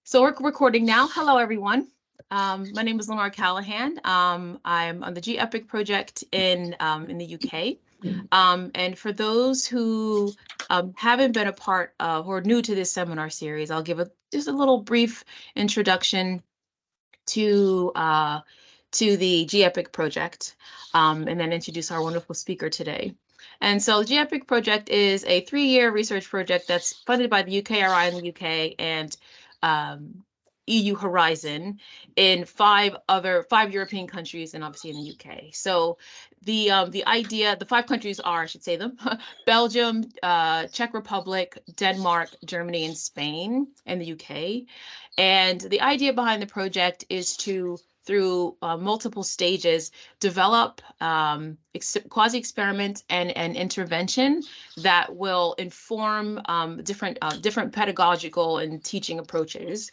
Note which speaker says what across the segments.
Speaker 1: So we're recording now. Hello, everyone. My name is Lenore Callahan. I'm on the GEPIC project in the UK. And for those who haven't been a part of or new to this seminar series, I'll give just a little brief introduction to the GEPIC project, and then introduce our wonderful speaker today. And so the GEPIC project is a 3-year research project that's funded by the UKRI in the UK and EU Horizon in 5 European countries and obviously in the UK. So the 5 countries are, I should say them, Belgium, Czech Republic, Denmark, Germany, and Spain, and the UK. And the idea behind the project is to, through multiple stages, develop quasi-experiment and intervention that will inform different pedagogical and teaching approaches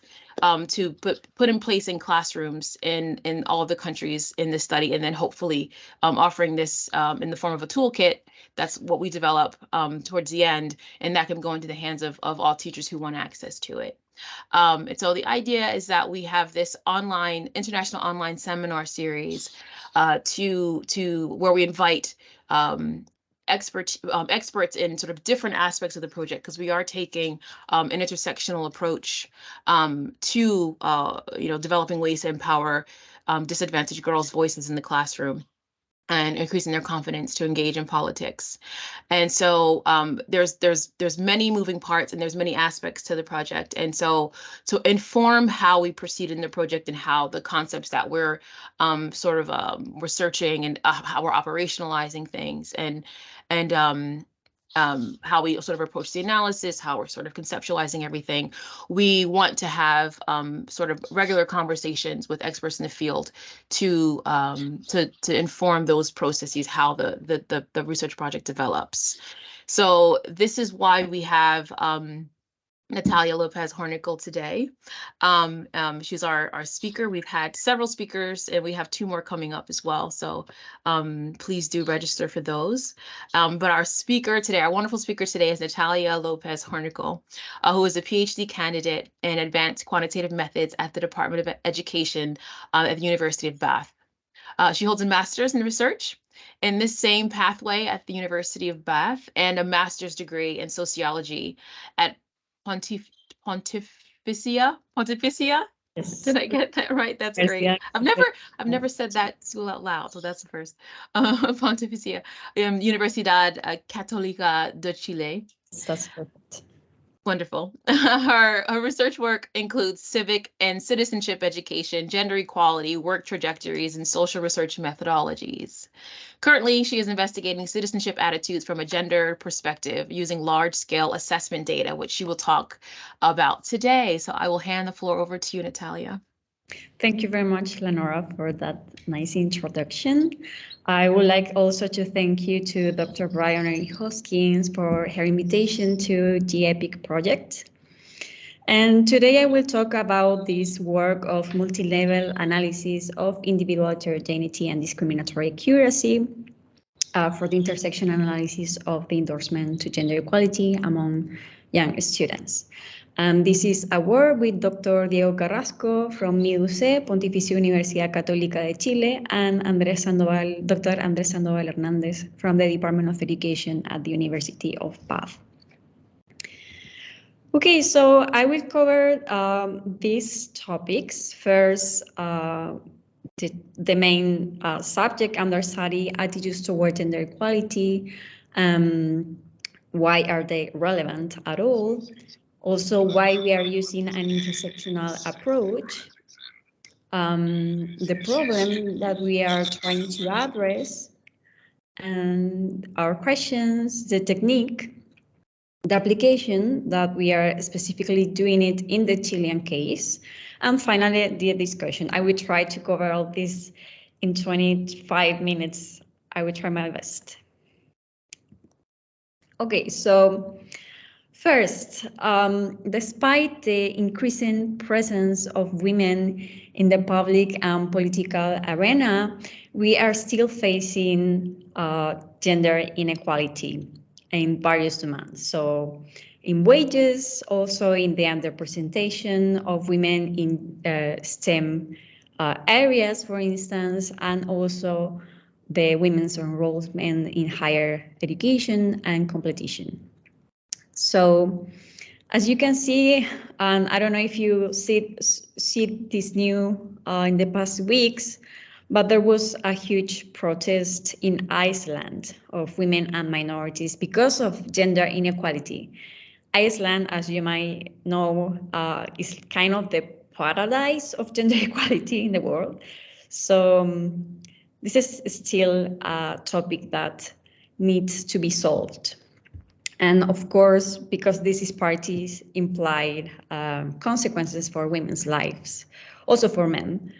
Speaker 1: to put in place in classrooms in all of the countries in this study, and then hopefully offering this in the form of a toolkit. That's what we develop towards the end, and that can go into the hands of all teachers who want access to it. And so the idea is that we have this international online seminar series to where we invite experts in sort of different aspects of the project, because we are taking an intersectional approach to developing ways to empower disadvantaged girls' voices in the classroom and increasing their confidence to engage in politics. And so there's many moving parts and there's many aspects to the project. And so to inform how we proceed in the project and how the concepts that we're researching and how we're operationalizing things and how we sort of approach the analysis, how we're sort of conceptualizing everything. We want to have sort of regular conversations with experts in the field to inform those processes, how the research project develops. So this is why we have Natalia López Hornickel today. She's our speaker. We've had several speakers and we have 2 more coming up as well. So please do register for those. But our speaker today, our wonderful speaker today is Natalia López Hornickel, who is a PhD candidate in advanced quantitative methods at the Department of Education at the University of Bath. She holds a master's in research in this same pathway at the University of Bath and a master's degree in sociology at Pontificia.
Speaker 2: Yes.
Speaker 1: Did I get that right? That's
Speaker 2: Yes,
Speaker 1: great.
Speaker 2: yeah.
Speaker 1: I've never said that school out loud, so that's the first. Pontificia, Universidad Católica de Chile.
Speaker 2: That's perfect.
Speaker 1: Wonderful. Her research work includes civic and citizenship education, gender equality, work trajectories, and social research methodologies. Currently, she is investigating citizenship attitudes from a gender perspective using large-scale assessment data, which she will talk about today. So I will hand the floor over to you, Natalia.
Speaker 2: Thank you very much, Lenora, for that nice introduction. I would like also to thank you to Dr. Brian Hoskins for her invitation to the GEPIC project. And today I will talk about this work of multi-level analysis of individual heterogeneity and discriminatory accuracy for the intersectional analysis of the endorsement to gender equality among young students. This is a work with Dr. Diego Carrasco from MIUC, Pontificia Universidad Católica de Chile, and Dr. Andrés Sandoval Hernández from the Department of Education at the University of Bath. Okay, so I will cover these topics. First, the main subject under study, attitudes toward gender equality. Why are they relevant at all? Also, why we are using an intersectional approach, the problem that we are trying to address, and our questions, the technique, the application that we are specifically doing it in the Chilean case, and finally, the discussion. I will try to cover all this in 25 minutes. I will try my best. Okay, so first, despite the increasing presence of women in the public and political arena, we are still facing gender inequality in various domains. So in wages, also in the underrepresentation of women in STEM areas, for instance, and also the women's enrollment in higher education and competition. So as you can see, and I don't know if you see this new in the past weeks, but there was a huge protest in Iceland of women and minorities because of gender inequality. Iceland, as you might know, is kind of the paradise of gender equality in the world. So this is still a topic that needs to be solved. And of course, because this is parties, implied consequences for women's lives, also for men.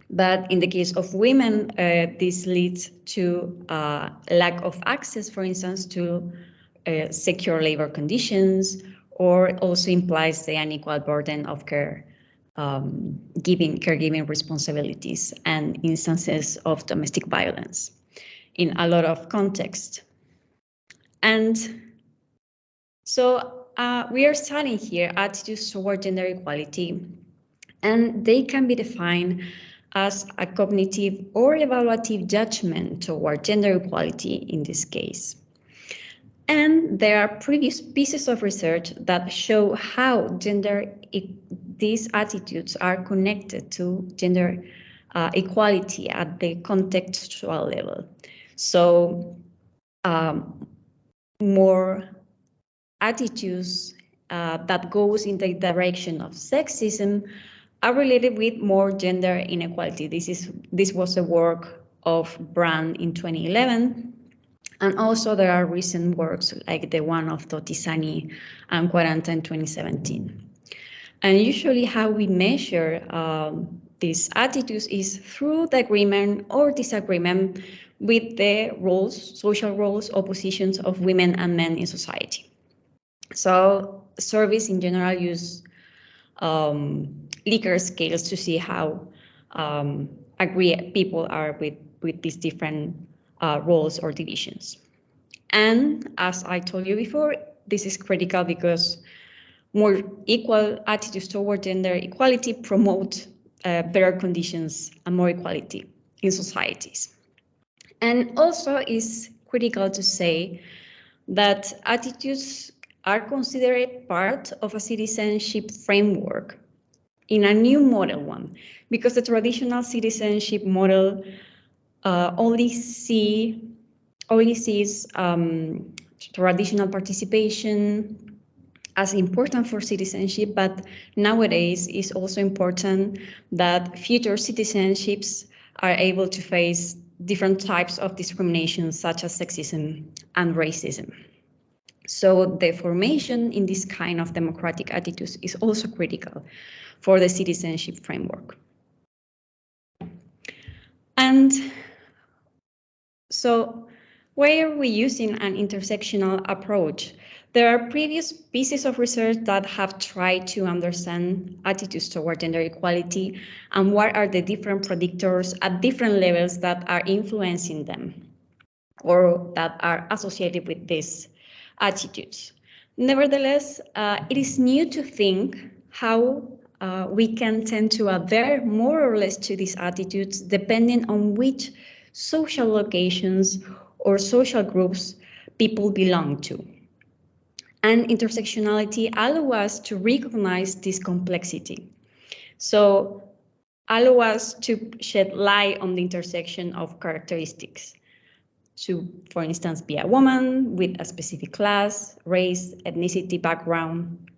Speaker 2: But in the case of women, this leads to lack of access, for instance, to secure labor conditions, or also implies the unequal burden of caregiving responsibilities and instances of domestic violence in a lot of contexts. And so we are studying here attitudes toward gender equality, and they can be defined as a cognitive or evaluative judgment toward gender equality in this case. And there are previous pieces of research that show how these attitudes are connected to gender equality at the contextual level. So more attitudes that goes in the direction of sexism are related with more gender inequality. This was the work of Brand in 2011. And also there are recent works like the one of Totisani and Quaranta in 2017. And usually how we measure these attitudes is through the agreement or disagreement with the roles, social roles or positions of women and men in society. So surveys in general use Likert scales to see how agree people are with these different roles or divisions. And as I told you before, this is critical because more equal attitudes toward gender equality promote better conditions and more equality in societies. And also is critical to say that attitudes are considered part of a citizenship framework in a new model one, because the traditional citizenship model only sees traditional participation as important for citizenship, but nowadays it's also important that future citizenships are able to face different types of discrimination, such as sexism and racism. So the formation in this kind of democratic attitudes is also critical for the citizenship framework. And so why are we using an intersectional approach? There are previous pieces of research that have tried to understand attitudes toward gender equality and what are the different predictors at different levels that are influencing them or that are associated with these attitudes. Nevertheless, it is new to think how we can tend to adhere more or less to these attitudes depending on which social locations or social groups people belong to. And intersectionality allows us to recognize this complexity. So allow us to shed light on the intersection of characteristics. To, for instance, be a woman with a specific class, race, ethnicity, background,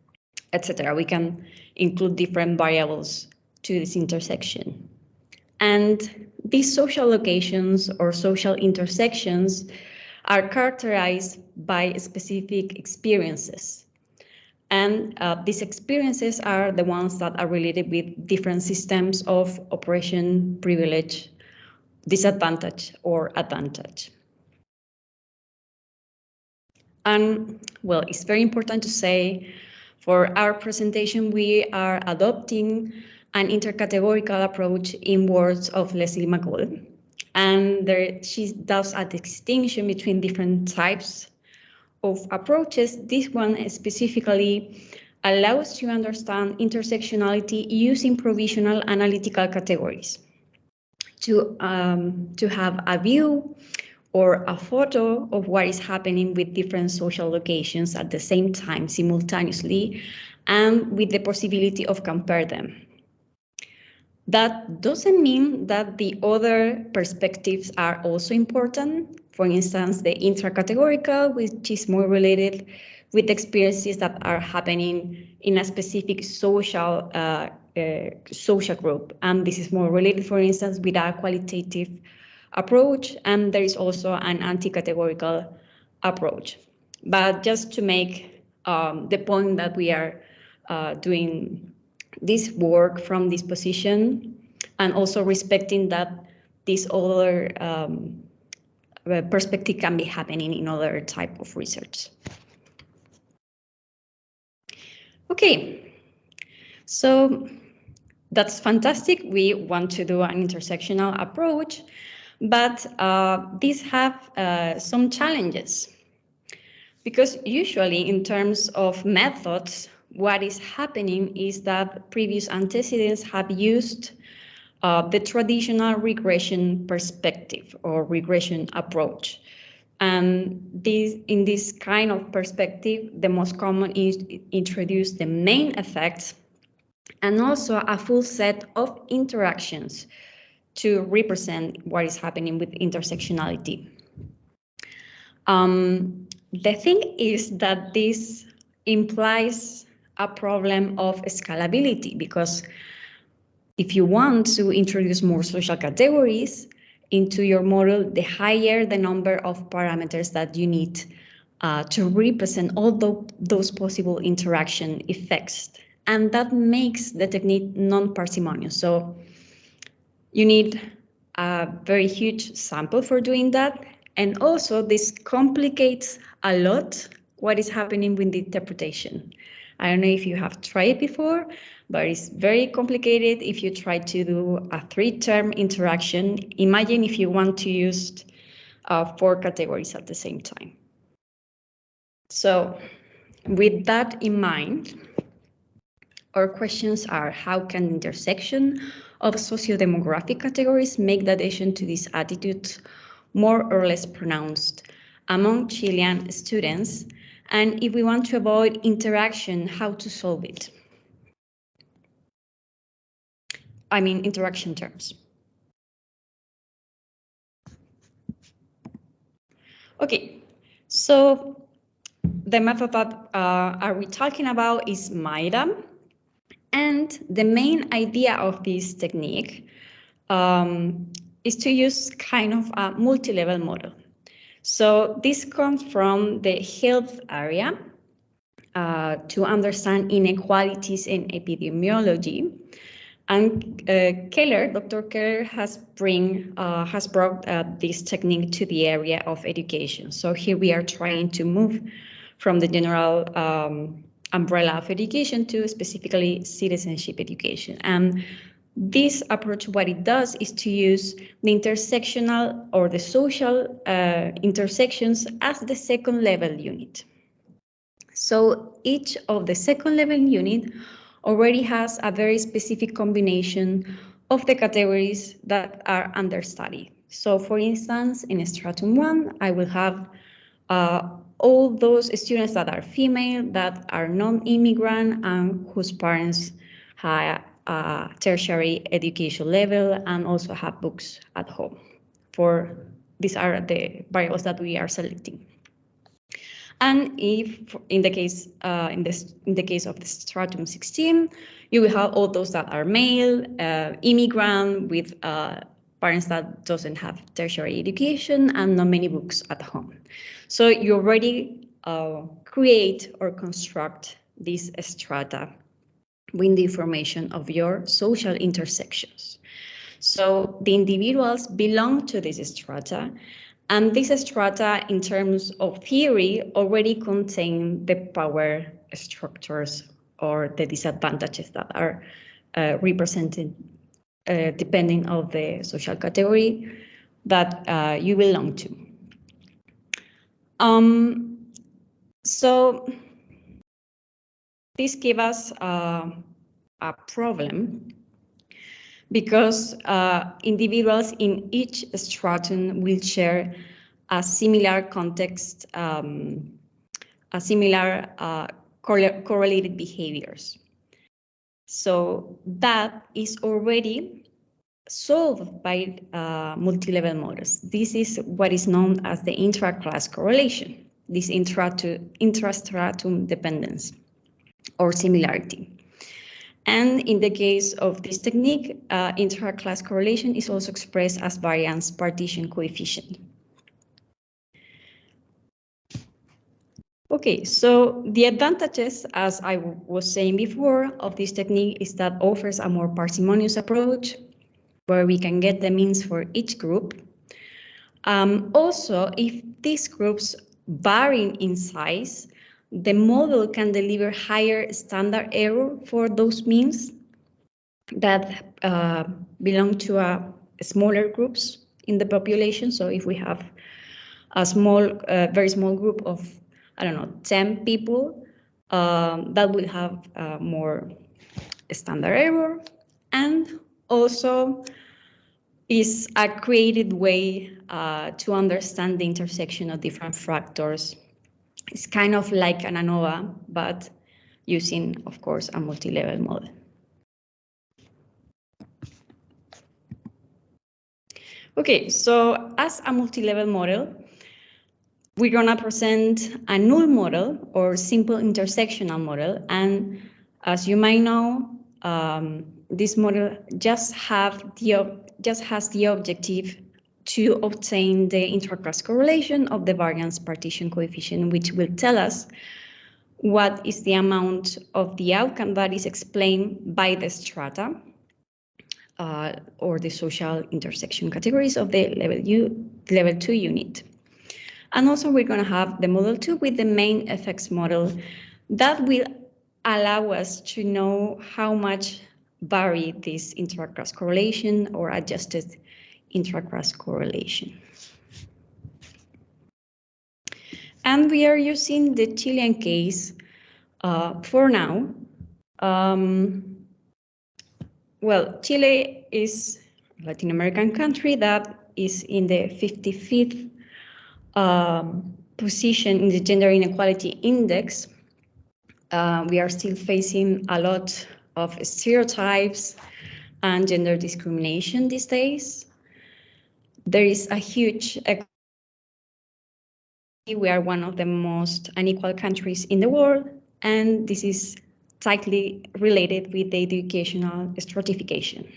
Speaker 2: etc. We can include different variables to this intersection. And these social locations or social intersections are characterized by specific experiences. And these experiences are the ones that are related with different systems of oppression, privilege, disadvantage, or advantage. And well, it's very important to say for our presentation, we are adopting an intercategorical approach in words of Leslie McCall. And she does a distinction between different types of approaches, this one specifically allows you to understand intersectionality using provisional analytical categories. To have a view or a photo of what is happening with different social locations at the same time, simultaneously, and with the possibility of compare them. That doesn't mean that the other perspectives are also important. For instance, the intracategorical, which is more related with experiences that are happening in a specific social group. And this is more related, for instance, with a qualitative approach. And there is also an anti-categorical approach. But just to make the point that we are doing this work from this position, and also respecting that this other perspective can be happening in other type of research. Okay, so that's fantastic. We want to do an intersectional approach, but these have some challenges. Because usually in terms of methods, what is happening is that previous antecedents have used the traditional regression perspective or regression approach. And in this kind of perspective, the most common is introduce the main effects and also a full set of interactions to represent what is happening with intersectionality. The thing is that this implies a problem of scalability, because if you want to introduce more social categories into your model, the higher the number of parameters that you need to represent all those possible interaction effects. And that makes the technique non-parsimonious. So you need a very huge sample for doing that. And also this complicates a lot what is happening with the interpretation. I don't know if you have tried it before, but it's very complicated if you try to do a 3-term interaction. Imagine if you want to use 4 categories at the same time. So with that in mind, our questions are: how can intersection of socio-demographic categories make the adhesion to these attitudes more or less pronounced among Chilean students? And if we want to avoid interaction, how to solve it? I mean, interaction terms. Okay, so the method that are we talking about is MIDA. And the main idea of this technique is to use kind of a multi-level model. So this comes from the health area to understand inequalities in epidemiology. And Dr. Keller has brought this technique to the area of education. So here we are trying to move from the general umbrella of education to specifically citizenship education. And this approach, what it does is to use the intersectional or the social intersections as the second level unit. So each of the second level unit already has a very specific combination of the categories that are under study. So for instance, in stratum 1, I will have all those students that are female, that are non-immigrant, and whose parents have a tertiary education level and also have books at home. These are the variables that we are selecting. And if in the case of the stratum 16, you will have all those that are male, immigrant with parents that doesn't have tertiary education and not many books at home. So you already create or construct this strata with the information of your social intersections. So the individuals belong to this strata, and this strata, in terms of theory, already contain the power structures or the disadvantages that are represented depending on the social category that you belong to. So this gives us a problem because individuals in each stratum will share a similar context, a similar correlated behaviors. So that is already solved by multi-level models. This is what is known as the intra-class correlation, this intrastratum dependence or similarity. And in the case of this technique, intra-class correlation is also expressed as variance partition coefficient. Okay, so the advantages, as I was saying before, of this technique is that offers a more parsimonious approach where we can get the means for each group. Also, if these groups vary in size, the model can deliver higher standard error for those means that belong to smaller groups in the population. So if we have a small, very small group of, I don't know, 10 people, that will have more standard error. And also is a created way to understand the intersection of different factors. It's kind of like an ANOVA, but using, of course, a multi-level model. Okay, so as a multi-level model, we're gonna present a null model or simple intersectional model. And as you might know, this model just has the objective to obtain the intra-class correlation of the variance partition coefficient, which will tell us what is the amount of the outcome that is explained by the strata or the social intersection categories of the level 2 unit. And also we're going to have the model 2 with the main effects model that will allow us to know how much vary this intra-class correlation or adjusted intra-class correlation. And we are using the Chilean case for now. Well, Chile is a Latin American country that is in the 55th position in the Gender Inequality Index. We are still facing a lot of stereotypes and gender discrimination these days. There is a huge equality. We are one of the most unequal countries in the world, and this is tightly related with the educational stratification.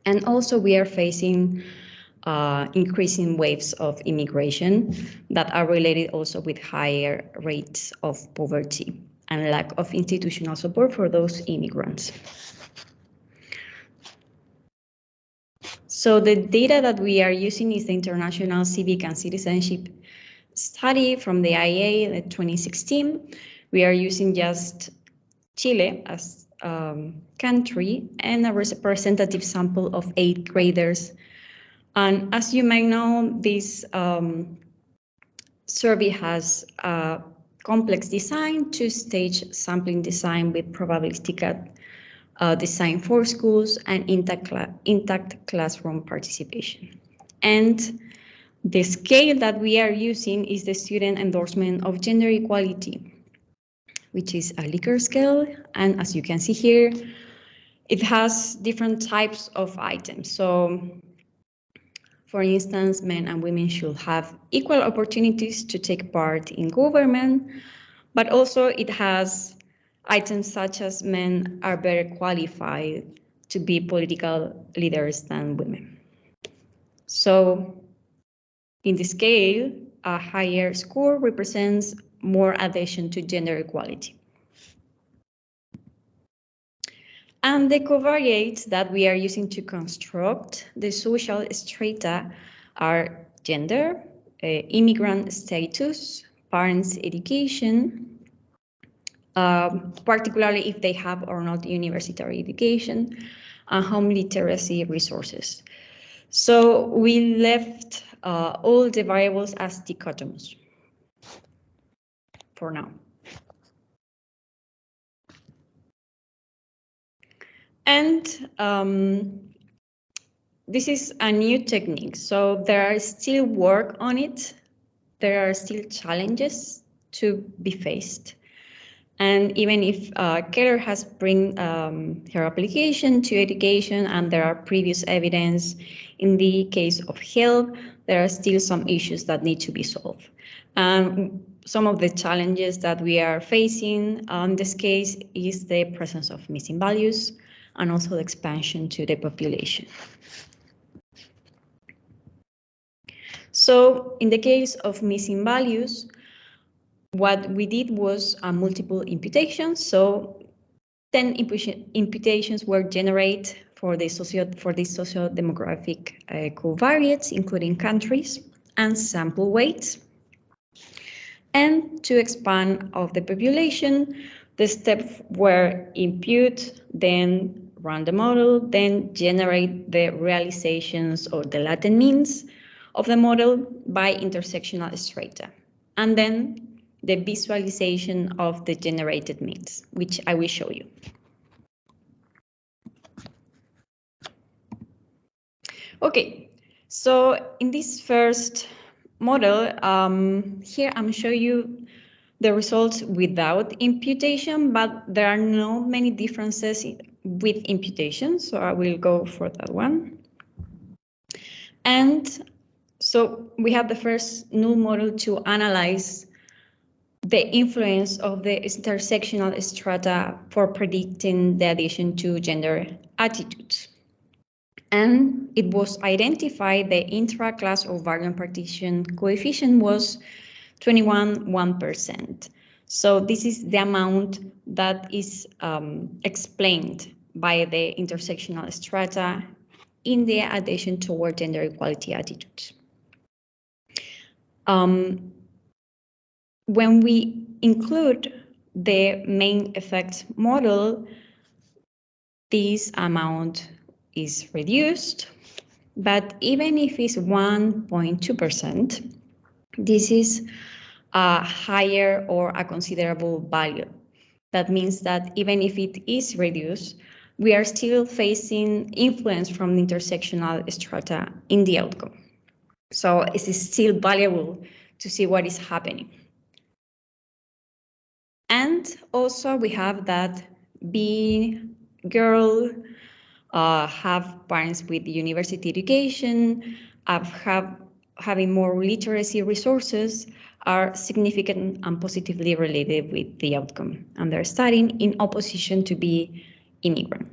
Speaker 2: And also we are facing increasing waves of immigration that are related also with higher rates of poverty and lack of institutional support for those immigrants. So the data that we are using is the International Civic and Citizenship Study from the IEA in 2016. We are using just Chile as country and a representative sample of 8th graders. And as you might know, this survey has a complex design, two-stage sampling design with probabilistic design for schools and intact classroom participation. And the scale that we are using is the Student Endorsement of Gender Equality, which is a Likert scale. And as you can see here, it has different types of items. So, for instance, men and women should have equal opportunities to take part in government, but also it has items such as men are better qualified to be political leaders than women. So, in the scale, a higher score represents more adhesion to gender equality. And the covariates that we are using to construct the social strata are gender, immigrant status, parents' education, particularly if they have or not university education, and home literacy resources. So we left all the variables as dichotomous. for now. And this is a new technique, so there are still work on it. There are still challenges to be faced. And even if Keller has bring her application to education and there are previous evidence in the case of health, there are still some issues that need to be solved. Some of the challenges that we are facing in this case is the presence of missing values and also the expansion to the population. So in the case of missing values, what we did was multiple imputations. So 10 imputations were generated for the socio-demographic covariates, including countries and sample weights. And to expand of the population, the steps were impute, then run the model, then generate the realizations or the latent means of the model by intersectional strata. And then the visualization of the generated means, which I will show you. Okay, so in this first model, here I'm showing you the results without imputation, but there are no many differences with imputation, so I will go for that one. And so we have the first null model to analyze the influence of the intersectional strata for predicting the addition to gender attitudes. And it was identified the intra-class ovarian partition coefficient was 21.1%. So this is the amount that is explained by the intersectional strata in the addition toward gender equality attitudes. When we include the main effect model, this amount is reduced, but even if it's 1.2%, this is a higher or a considerable value. That means that even if it is reduced, we are still facing influence from the intersectional strata in the outcome. So it is still valuable to see what is happening. And also we have that being girl, have parents with university education, having more literacy resources are significant and positively related with the outcome. And they're studying in opposition to be immigrant.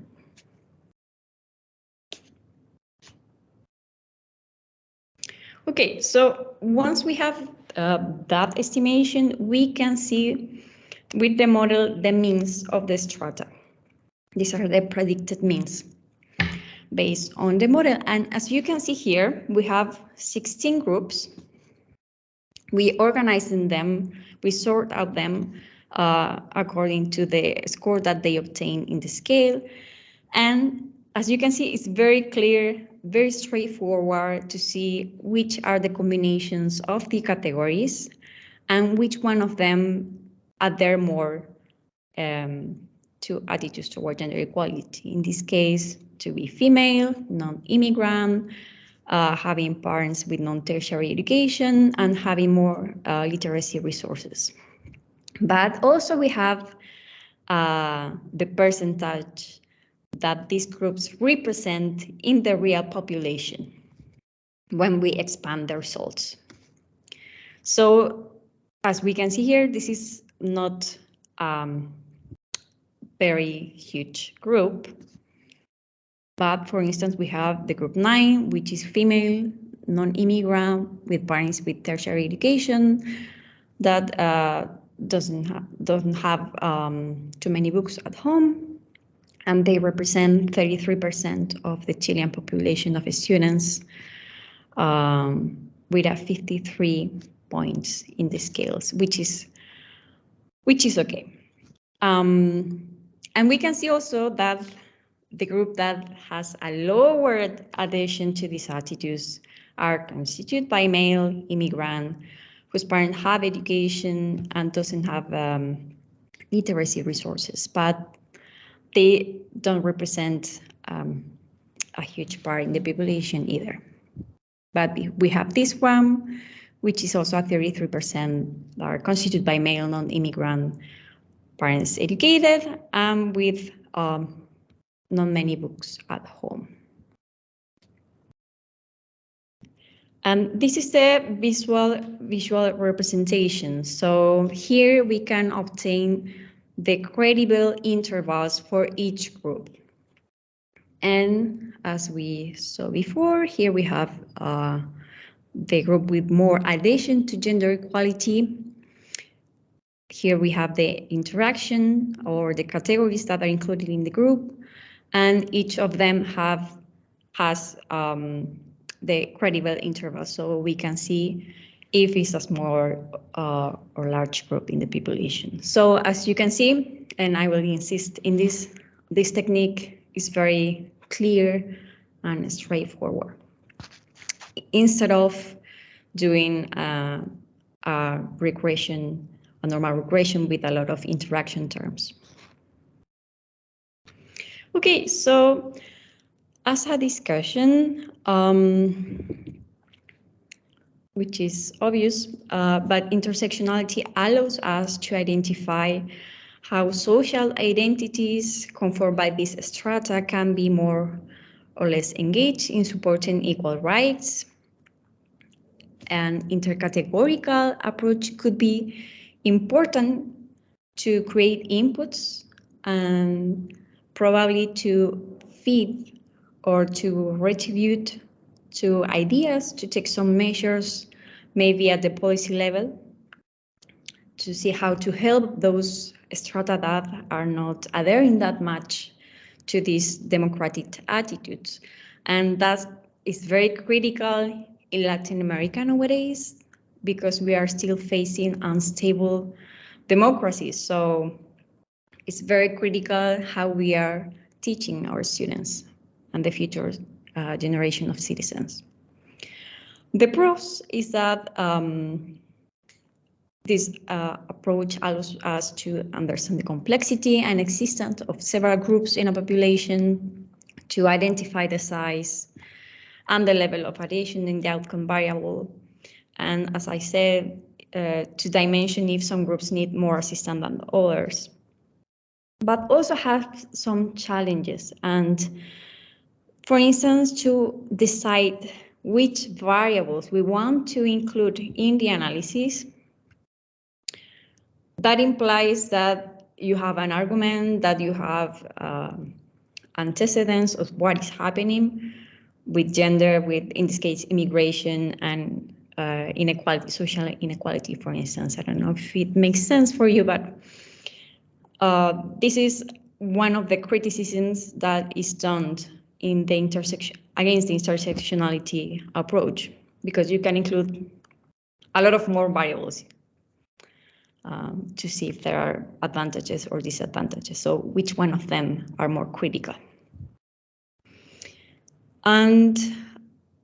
Speaker 2: Okay, so once we have that estimation, we can see with the model the means of the strata. These are the predicted means based on the model. And as you can see here, we have 16 groups. We organize them, we sort out them according to the score that they obtain in the scale. And as you can see, it's very clear, very straightforward to see which are the combinations of the categories and which one of them adhere more to attitudes toward gender equality. In this case, to be female, non-immigrant, having parents with non-tertiary education, and having more literacy resources. But also we have the percentage that these groups represent in the real population when we expand the results. So as we can see here, this is not very huge group. But for instance, we have the group 9, which is female, non-immigrant, with parents with tertiary education, that doesn't have too many books at home, and they represent 33% of the Chilean population of students, with a 53 points in the scales, which is okay. And we can see also that the group that has a lower adhesion to these attitudes are constituted by male immigrant whose parents have education and doesn't have literacy resources, but they don't represent a huge part in the population either. But we have this one, which is also at 33% are constituted by male non-immigrant parents educated and with not many books at home. And this is the visual representation. So here we can obtain the credible intervals for each group. And as we saw before, here we have the group with more adhesion to gender equality. Here we have the interaction or the categories that are included in the group, and each of them has the credible interval, so we can see if it's a small or large group in the population. So as you can see, and I will insist in this technique is very clear and straightforward. Instead of doing a regression, a normal regression with a lot of interaction terms. Okay, so as a discussion, which is obvious, but intersectionality allows us to identify how social identities conformed by this strata can be more or less engaged in supporting equal rights. An intercategorical approach could be important to create inputs and probably to feed or to retribute to ideas, to take some measures, maybe at the policy level, to see how to help those strata that are not adhering that much to these democratic attitudes. And that is very critical in Latin America nowadays, because we are still facing unstable democracies. So it's very critical how we are teaching our students and the future generation of citizens. The pros is that this approach allows us to understand the complexity and existence of several groups in a population, to identify the size and the level of adhesion in the outcome variable. And as I said, to dimension if some groups need more assistance than others, but also have some challenges. And for instance, to decide which variables we want to include in the analysis, that implies that you have an argument, that you have antecedents of what is happening with gender, with, in this case, immigration and inequality, social inequality, for instance. I don't know if it makes sense for you, but this is one of the criticisms that is done in the against the intersectionality approach, because you can include a lot of more variables to see if there are advantages or disadvantages. So which one of them are more critical? And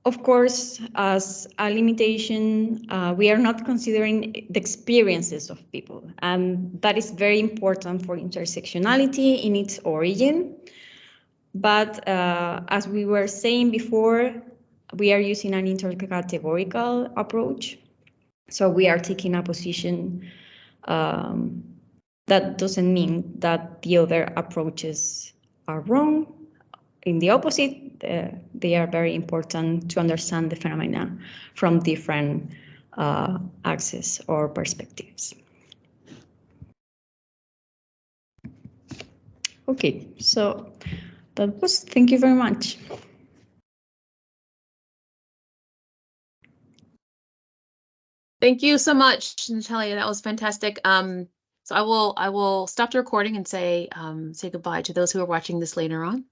Speaker 2: of course, as a limitation, we are not considering the experiences of people. And that is very important for intersectionality in its origin. But as we were saying before, we are using an intercategorical approach. So we are taking a position that doesn't mean that the other approaches are wrong. In the opposite, they are very important to understand the phenomena from different axes or perspectives. Okay, so that was, thank you very much.
Speaker 1: Thank you so much, Natalia. That was fantastic. So I will stop the recording and say goodbye to those who are watching this later on.